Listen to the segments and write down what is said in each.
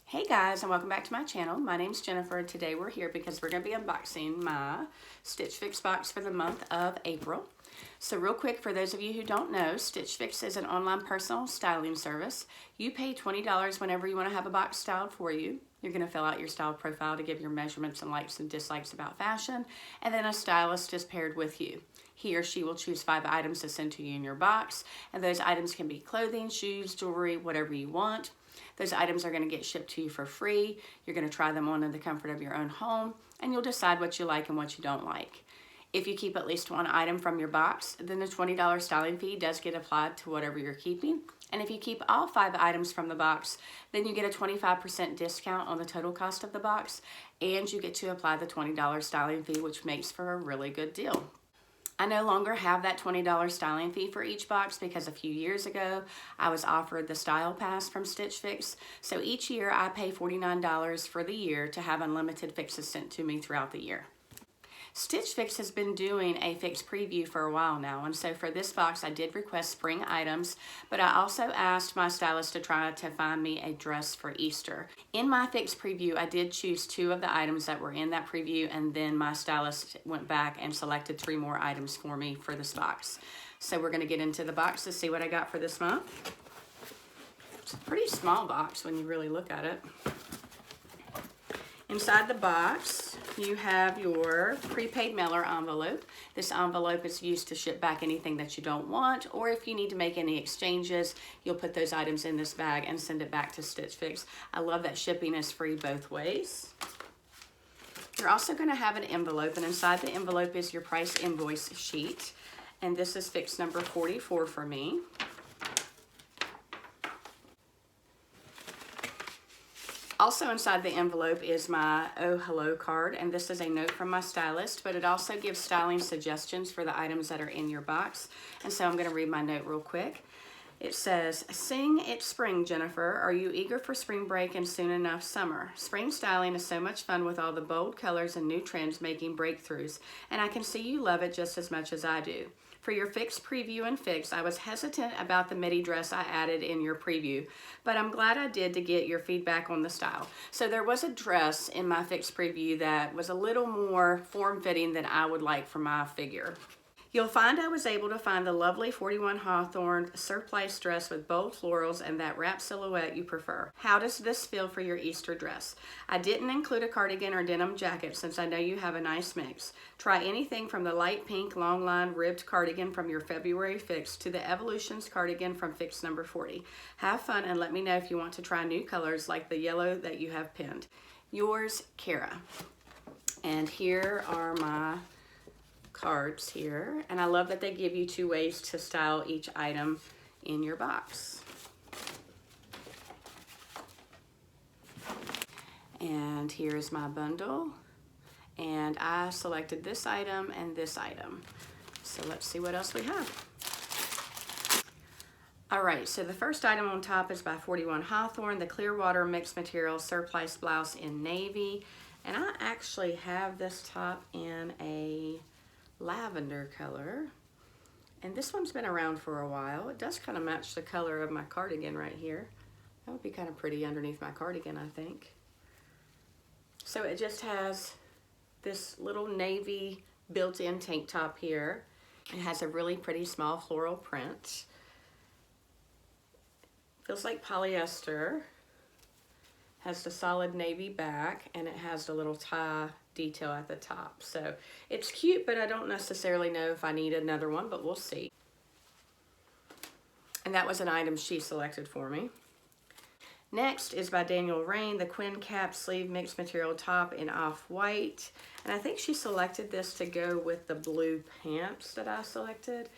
Hey guys, and welcome back to my channel. My name's Jennifer. Today we're here because we're going to be unboxing my Stitch Fix box for the month of April. So real quick, for those of you who don't know, Stitch Fix is an online personal styling service. You pay $20 whenever you want to have a box styled for you. You're going to fill out your style profile to give your measurements and likes and dislikes about fashion, and then a stylist is paired with you. He or she will choose 5 items to send to you in your box, and those items can be clothing, shoes, jewelry, whatever you want. Those items are going to get shipped to you for free. You're going to try them on in the comfort of your own home, and you'll decide what you like and what you don't like. If you keep at least one item from your box, then the $20 styling fee does get applied to whatever you're keeping. And if you keep all 5 items from the box, then you get a 25% discount on the total cost of the box, and you get to apply the $20 styling fee, which makes for a really good deal. I no longer have that $20 styling fee for each box because a few years ago I was offered the Style Pass from Stitch Fix. So each year I pay $49 for the year to have unlimited fixes sent to me throughout the year. Stitch Fix has been doing a fix preview for a while now, and so for this box I did request spring items, but I also asked my stylist to try to find me a dress for Easter. In my fix preview I did choose 2 of the items that were in that preview, and then my stylist went back and selected 3 more items for me for this box. So we're going to get into the box to see what I got for this month. It's a pretty small box when you really look at it. Inside the box, you have your prepaid mailer envelope. This envelope is used to ship back anything that you don't want, or if you need to make any exchanges, you'll put those items in this bag and send it back to Stitch Fix. I love that shipping is free both ways. You're also going to have an envelope, and inside the envelope is your price invoice sheet. And this is fix number 44 for me. Also inside the envelope is my Oh Hello card, and this is a note from my stylist, but it also gives styling suggestions for the items that are in your box. And so I'm going to read my note real quick. It says, "Sing it's spring, Jennifer. Are you eager for spring break and soon enough summer? Spring styling is so much fun with all the bold colors and new trends making breakthroughs, and I can see you love it just as much as I do. For your fix preview and fix, I was hesitant about the midi dress I added in your preview, but I'm glad I did to get your feedback on the style." So there was a dress in my fix preview that was a little more form-fitting than I would like for my figure. You'll find I was able to find the lovely 41 Hawthorn Surplice dress with bold florals and that wrap silhouette you prefer. How does this feel for your Easter dress? I didn't include a cardigan or denim jacket since I know you have a nice mix. Try anything from the light pink long line ribbed cardigan from your February fix to the Evolutions cardigan from fix number 40. Have fun and let me know if you want to try new colors like the yellow that you have pinned. Yours, Kara. And here are my cards here, and I love that they give you 2 ways to style each item in your box. And here's my bundle, and I selected this item and this item. So let's see what else we have. Alright, so the first item on top is by 41 Hawthorn, the Clearwater mixed material Surplice blouse in navy, and I actually have this top in a lavender color, and this one's been around for a while. It does kind of match the color of my cardigan right here. That would be kind of pretty underneath my cardigan, I think. So it just has this little navy built-in tank top here. It has a really pretty small floral print. Feels like polyester. Has the solid navy back, and it has the little tie detail at the top. So it's cute, but I don't necessarily know if I need another one, but we'll see. And that was an item she selected for me. Next is by Rainn, the Quin cap sleeve mixed material top in off-white. And I think she selected this to go with the blue pants that I selected.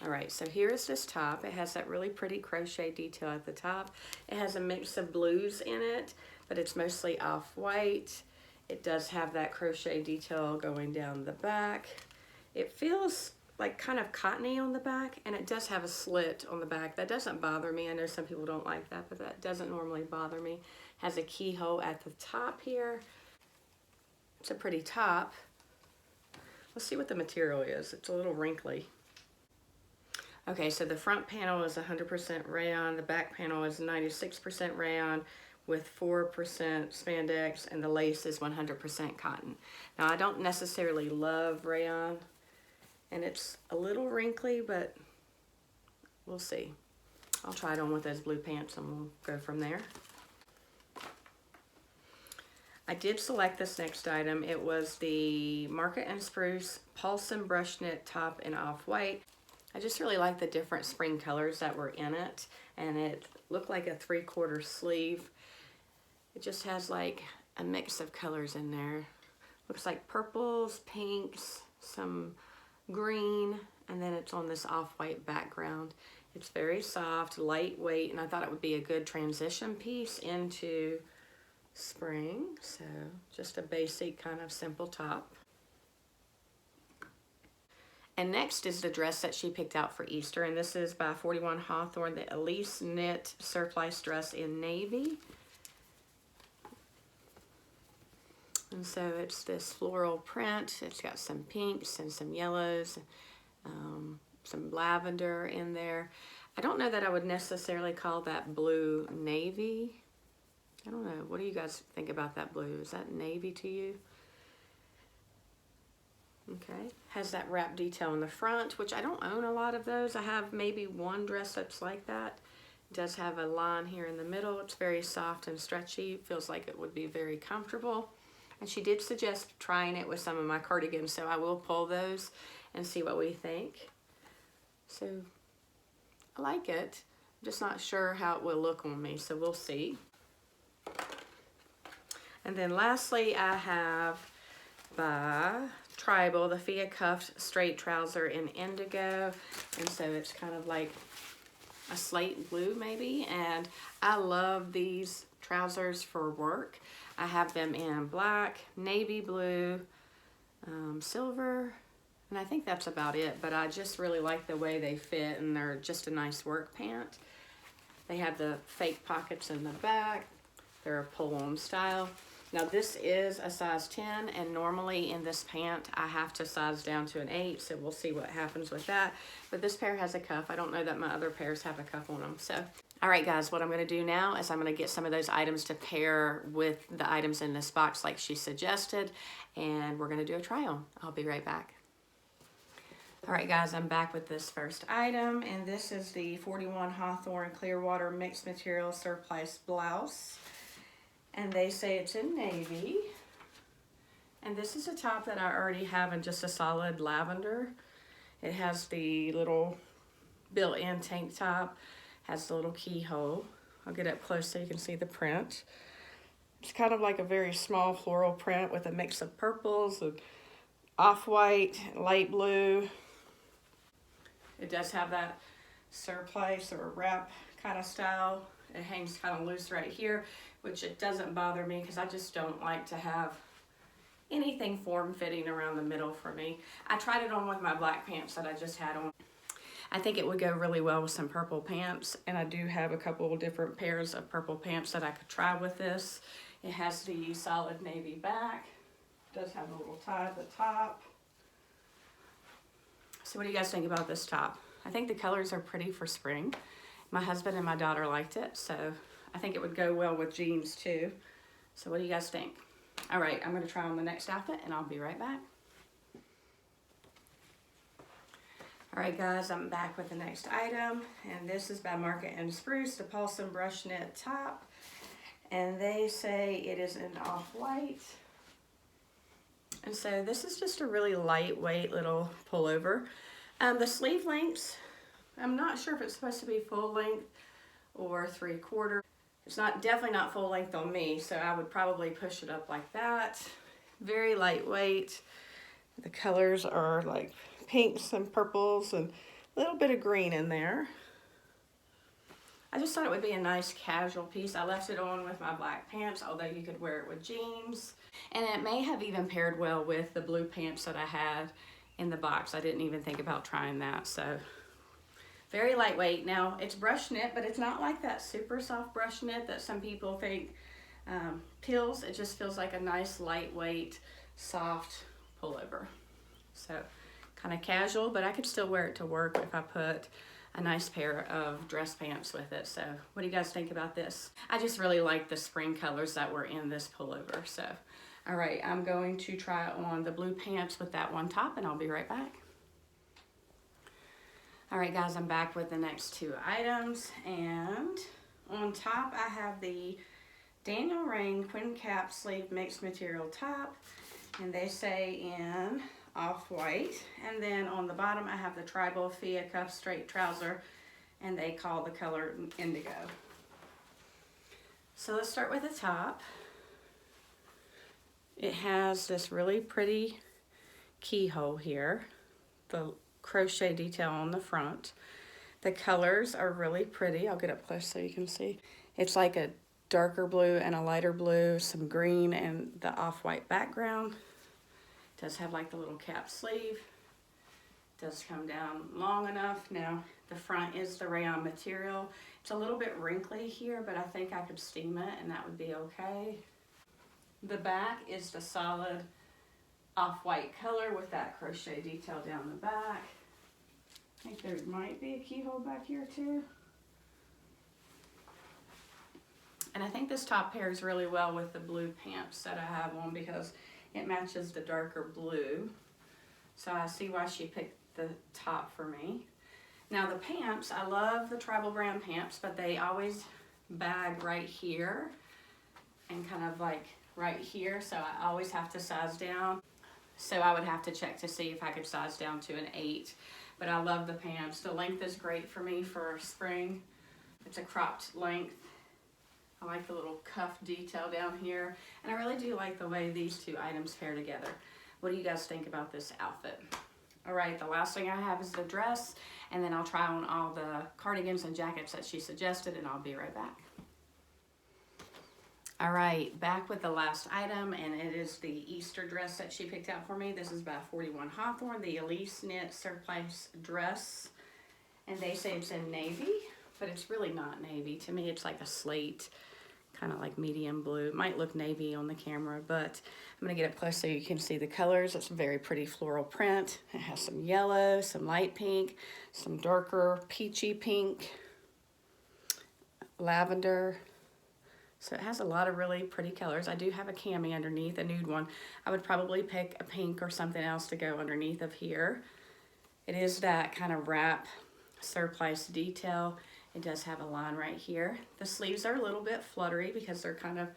Alright, so here is this top. It has that really pretty crochet detail at the top. It has a mix of blues in it, but it's mostly off-white. It does have that crochet detail going down the back. It feels like kind of cottony on the back, and it does have a slit on the back. That doesn't bother me. I know some people don't like that, but that doesn't normally bother me. Has a keyhole at the top here. It's a pretty top. Let's see what the material is. It's a little wrinkly. Okay, so the front panel is 100% rayon. The back panel is 96% rayon with 4% spandex, and the lace is 100% cotton. Now, I don't necessarily love rayon, and it's a little wrinkly, but we'll see. I'll try it on with those blue pants and we'll go from there. I did select this next item. It was the Market & Spruce Paulsen brush knit top in off-white. I just really like the different spring colors that were in it, and it looked like a 3/4 sleeve. It just has like a mix of colors in there. Looks like purples, pinks, some green, and then it's on this off-white background. It's very soft, lightweight, and I thought it would be a good transition piece into spring. So just a basic kind of simple top. And next is the dress that she picked out for Easter, and this is by 41 Hawthorn, the Elisse knit surplice dress in navy. And so it's this floral print. It's got some pinks and some yellows, some lavender in there. I don't know that I would necessarily call that blue navy. I don't know. What do you guys think about that blue? Is that navy to you? Okay. Has that wrap detail in the front, which I don't own a lot of those. I have maybe one dress that's like that. It does have a line here in the middle. It's very soft and stretchy. Feels like it would be very comfortable. And she did suggest trying it with some of my cardigans, so I will pull those and see what we think. So I like it. I'm just not sure how it will look on me, so we'll see. And then lastly, I have by Tribal, the Fia cuffed straight trouser in indigo. And so it's kind of like a slate blue maybe. And I love these trousers for work. I have them in black, navy blue, silver, and I think that's about it. But I just really like the way they fit, and they're just a nice work pant. They have the fake pockets in the back. They're a pull-on style. Now this is a size 10, and normally in this pant I have to size down to an 8, so we'll see what happens with that. But this pair has a cuff. I don't know that my other pairs have a cuff on them. So, all right guys, what I'm gonna do now is I'm gonna get some of those items to pair with the items in this box like she suggested, and we're gonna do a try on. I'll be right back. All right guys, I'm back with this first item, and this is the 41 Hawthorn Clearwater mixed material surplice blouse. And they say it's in navy. And this is a top that I already have in just a solid lavender. It has the little built-in tank top, has the little keyhole. I'll get up close so you can see the print. It's kind of like a very small floral print with a mix of purples and off-white, light blue. It does have that surplice or wrap kind of style. It hangs kind of loose right here, which it doesn't bother me because I just don't like to have anything form-fitting around the middle for me. I tried it on with my black pants that I just had on. I think it would go really well with some purple pants, and I do have a couple of different pairs of purple pants that I could try with this. It has the solid navy back. It does have a little tie at the top. So what do you guys think about this top? I think the colors are pretty for spring. My husband and my daughter liked it, so I think it would go well with jeans too. So what do you guys think? All right, I'm gonna try on the next outfit and I'll be right back. All right guys, I'm back with the next item, and this is by Market & Spruce, the Paulsen brush knit top. And they say it is in off-white. And so this is just a really lightweight little pullover. The sleeve lengths, I'm not sure if it's supposed to be full length or 3/4. It's definitely not full length on me, so I would probably push it up like that. Very lightweight. The colors are like pinks and purples and a little bit of green in there. I just thought it would be a nice casual piece. I left it on with my black pants, although you could wear it with jeans. And it may have even paired well with the blue pants that I had in the box. I didn't even think about trying that, so. Very lightweight. Now, it's brush knit, but it's not like that super soft brush knit that some people think peels. It just feels like a nice, lightweight, soft pullover. So, kind of casual, but I could still wear it to work if I put a nice pair of dress pants with it. So what do you guys think about this? I just really like the spring colors that were in this pullover. So, all right, I'm going to try on the blue pants with that one top, and I'll be right back. All right, guys, I'm back with the next two items, and on top I have the Daniel Rainn Quin cap sleeve mixed material top, and they say in off-white. And then on the bottom I have the tribal Fia cuff straight trouser, and they call the color indigo. So let's start with the top. It has this really pretty keyhole here, the crochet detail on the front. The colors are really pretty. I'll get up close so you can see. It's like a darker blue and a lighter blue, some green, and the off-white background. It does have like the little cap sleeve. It does come down long enough. Now the front is the rayon material. It's a little bit wrinkly here, but I think I could steam it and that would be okay. The back is the solid off-white color with that crochet detail down the back. I think there might be a keyhole back here too. And I think this top pairs really well with the blue pants that I have on because it matches the darker blue. So I see why she picked the top for me. Now the pants, I love the tribal brand pants, but they always bag right here and kind of like right here. So I always have to size down. So I would have to check to see if I could size down to an 8. But I love the pants. The length is great for me for spring. It's a cropped length. I like the little cuff detail down here. And I really do like the way these two items pair together. What do you guys think about this outfit? All right, the last thing I have is the dress, and then I'll try on all the cardigans and jackets that she suggested, and I'll be right back. All right, back with the last item, and it is the Easter dress that she picked out for me. This is by 41 Hawthorn, the Elisse knit Surplice dress. And they say it's in navy, but it's really not navy. To me, it's like a slate, kind of like medium blue. It might look navy on the camera, but I'm gonna get up close so you can see the colors. It's a very pretty floral print. It has some yellow, some light pink, some darker peachy pink, lavender. So it has a lot of really pretty colors. I do have a cami underneath, a nude one. I would probably pick a pink or something else to go underneath of here. It is that kind of wrap surplice detail. It does have a line right here. The sleeves are a little bit fluttery because they're kind of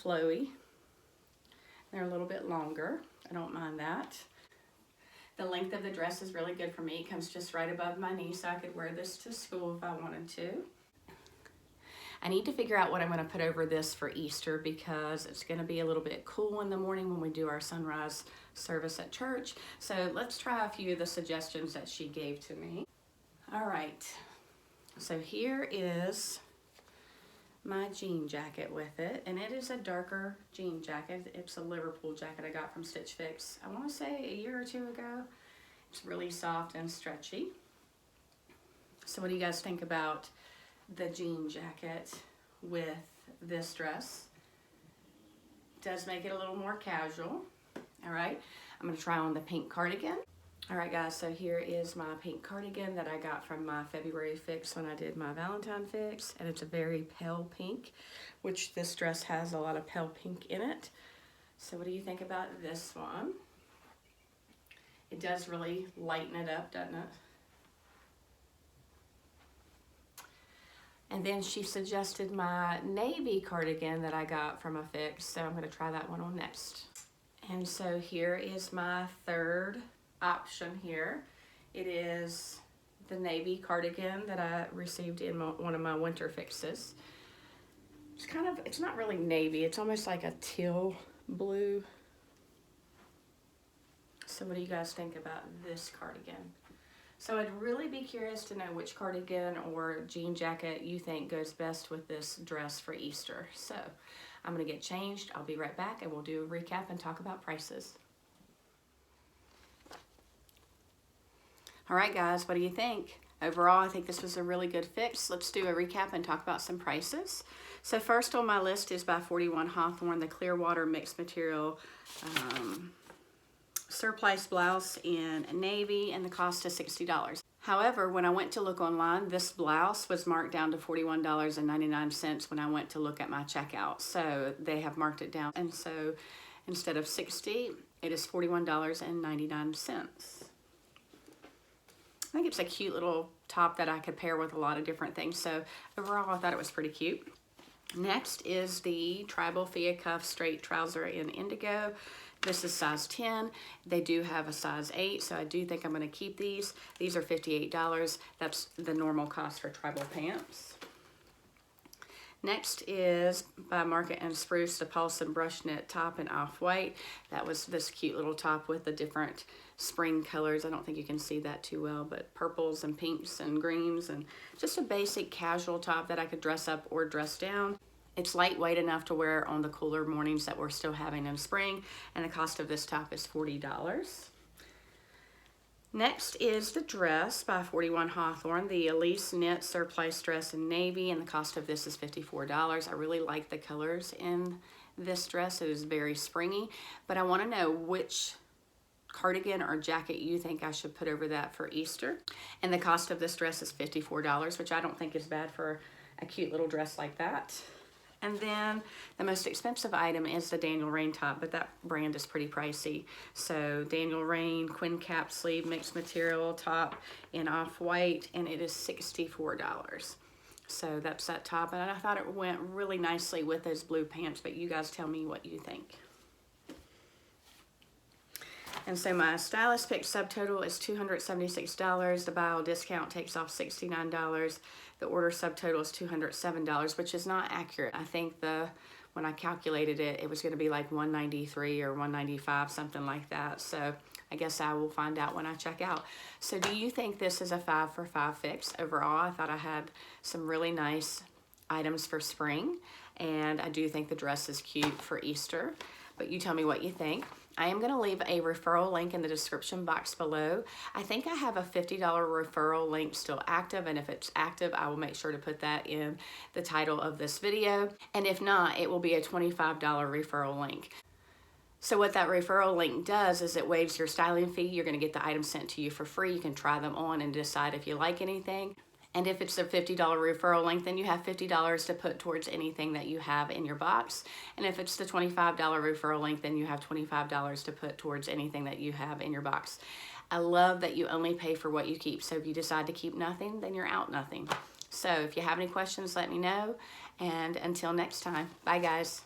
flowy. They're a little bit longer. I don't mind that. The length of the dress is really good for me. It comes just right above my knee, so I could wear this to school if I wanted to. I need to figure out what I'm going to put over this for Easter because it's going to be a little bit cool in the morning when we do our sunrise service at church. So let's try a few of the suggestions that she gave to me. All right, so here is my jean jacket with it, and it is a darker jean jacket. It's a Liverpool jacket I got from Stitch Fix, I want to say a year or two ago. It's really soft and stretchy. So what do you guys think about the jean jacket with this dress? It does make it a little more casual. All right, I'm gonna try on the pink cardigan. All right guys, so here is my pink cardigan that I got from my February fix when I did my Valentine fix, and it's a very pale pink, which this dress has a lot of pale pink in it. So what do you think about this one? It does really lighten it up, doesn't it? And then she suggested my navy cardigan that I got from a fix, so I'm going to try that one on next. And so here is my third option here. It is the navy cardigan that I received in one of my winter fixes. It's not really navy, it's almost like a teal blue. So what do you guys think about this cardigan? So I'd really be curious to know which cardigan or jean jacket you think goes best with this dress for Easter. So I'm gonna get changed, I'll be right back, and we'll do a recap and talk about prices. All right guys, what do you think? Overall, I think this was a really good fix. Let's do a recap and talk about some prices. So first on my list is by 41 Hawthorn, the Clearwater mixed material Surplice blouse in navy, and the cost is $60. However, when I went to look online, this blouse was marked down to $41.99 when I went to look at my checkout. So they have marked it down. And so instead of $60, it is $41.99. I think it's a cute little top that I could pair with a lot of different things. So overall, I thought it was pretty cute. Next is the Tribal Fia Cuff Straight Trouser in Indigo. This is size 10. They do have a size 8, so I do think I'm going to keep these. These are $58. That's the normal cost for tribal pants. Next is by Market and Spruce, the Paulsen brush knit top in off-white. That was this cute little top with the different spring colors. I don't think you can see that too well, but purples and pinks and greens, and just a basic casual top that I could dress up or dress down. It's lightweight enough to wear on the cooler mornings that we're still having in spring, and the cost of this top is $40. Next is the dress by 41 Hawthorn, the Elisse knit surplice dress in navy, and the cost of this is $54. I really like the colors in this dress. It is very springy, but I want to know which cardigan or jacket you think I should put over that for Easter. And the cost of this dress is $54, which I don't think is bad for a cute little dress like that. And then the most expensive item is the Daniel Rainn top, but that brand is pretty pricey. So Daniel Rainn Quin cap sleeve mixed material top in off-white, and it is $64. So that's that top, and I thought it went really nicely with those blue pants, but you guys tell me what you think. And so my stylist pick subtotal is $276. The buy all discount takes off $69. The order subtotal is $207, which is not accurate. I think when I calculated it, it was going to be like $193 or $195, something like that. So I guess I will find out when I check out. So do you think this is a 5 for 5 fix? Overall, I thought I had some really nice items for spring, and I do think the dress is cute for Easter, but you tell me what you think. I am going to leave a referral link in the description box below. I think I have a $50 referral link still active, and if it's active, I will make sure to put that in the title of this video. And if not, it will be a $25 referral link. So what that referral link does is it waives your styling fee. You're going to get the items sent to you for free. You can try them on and decide if you like anything. And if it's a $50 referral link, then you have $50 to put towards anything that you have in your box. And if it's the $25 referral link, then you have $25 to put towards anything that you have in your box. I love that you only pay for what you keep. So if you decide to keep nothing, then you're out nothing. So if you have any questions, let me know. And until next time, bye guys.